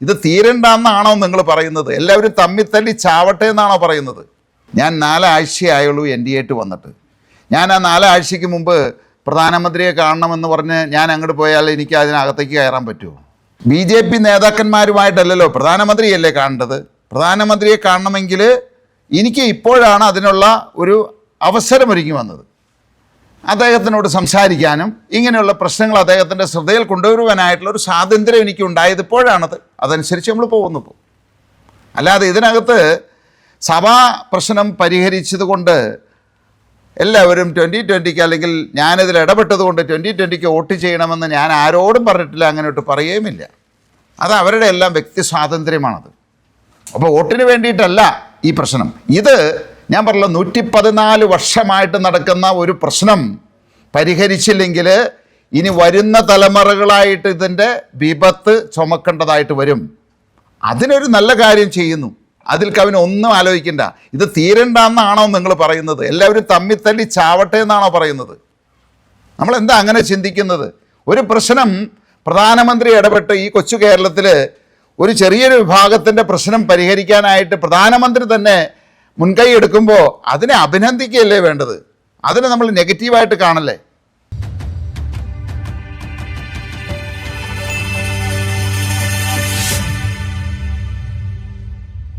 ഇത് തീരണ്ടെന്നാണോ നിങ്ങൾ പറയുന്നത്? എല്ലാവരും തമ്മിത്തല്ലി ചാവട്ടെ എന്നാണോ പറയുന്നത്? ഞാൻ 4 ആഴ്ചയായുള്ളൂ NDA വന്നിട്ട്. ഞാൻ ആ 4 ആഴ്ചയ്ക്ക് മുമ്പ് പ്രധാനമന്ത്രിയെ കാണണമെന്ന് പറഞ്ഞ് ഞാൻ അങ്ങോട്ട് പോയാൽ എനിക്ക് അതിനകത്തേക്ക് കയറാൻ പറ്റുമോ? BJP നേതാക്കന്മാരുമായിട്ടല്ലല്ലോ, പ്രധാനമന്ത്രിയല്ലേ കാണേണ്ടത്. പ്രധാനമന്ത്രിയെ കാണണമെങ്കിൽ എനിക്ക് ഇപ്പോഴാണ് അതിനുള്ള ഒരു അവസരമൊരുങ്ങി വന്നത്. അദ്ദേഹത്തിനോട് സംസാരിക്കാനും ഇങ്ങനെയുള്ള പ്രശ്നങ്ങൾ അദ്ദേഹത്തിൻ്റെ ശ്രദ്ധയിൽ കൊണ്ടുവരുവാനായിട്ടുള്ള ഒരു സ്വാതന്ത്ര്യം എനിക്ക് ഉണ്ടായത് ഇപ്പോഴാണത്. അതനുസരിച്ച് നമ്മൾ പോകുന്നു. അല്ലാതെ ഇതിനകത്ത് സഭാ പ്രശ്നം പരിഹരിച്ചത് കൊണ്ട് എല്ലാവരും 2020 അല്ലെങ്കിൽ ഞാനിതിൽ ഇടപെട്ടത് കൊണ്ട് 2020 വോട്ട് ചെയ്യണമെന്ന് ഞാൻ ആരോടും പറഞ്ഞിട്ടില്ല, അങ്ങനെയൊട്ട് പറയുകയുമില്ല. അത് അവരുടെ എല്ലാം വ്യക്തി സ്വാതന്ത്ര്യമാണത്. അപ്പോൾ വോട്ടിന് വേണ്ടിയിട്ടല്ല ഈ പ്രശ്നം. ഇത് ഞാൻ പറഞ്ഞല്ലോ, 114 വർഷമായിട്ട് നടക്കുന്ന ഒരു പ്രശ്നം പരിഹരിച്ചില്ലെങ്കിൽ ഇനി വരുന്ന തലമുറകളായിട്ട് ഇതിൻ്റെ വിപത്ത് ചുമക്കേണ്ടതായിട്ട് വരും. അതിനൊരു നല്ല കാര്യം ചെയ്യുന്നു, അതിൽ കവിന് ഒന്നും ആലോചിക്കണ്ട. ഇത് തീരണ്ടെന്നാണോ നിങ്ങൾ പറയുന്നത്? എല്ലാവരും തമ്മിത്തല്ലി ചാവട്ടെ എന്നാണോ പറയുന്നത്? നമ്മളെന്താ അങ്ങനെ ചിന്തിക്കുന്നത്? ഒരു പ്രശ്നം പ്രധാനമന്ത്രി ഇടപെട്ട് ഈ കൊച്ചു കേരളത്തിൽ ഒരു ചെറിയൊരു വിഭാഗത്തിൻ്റെ പ്രശ്നം പരിഹരിക്കാനായിട്ട് പ്രധാനമന്ത്രി തന്നെ മുൻകൈ എടുക്കുമ്പോൾ അതിനെ അഭിനന്ദിക്കുകയല്ലേ വേണ്ടത്? അതിനെ നമ്മൾ നെഗറ്റീവായിട്ട് കാണല്ലേ?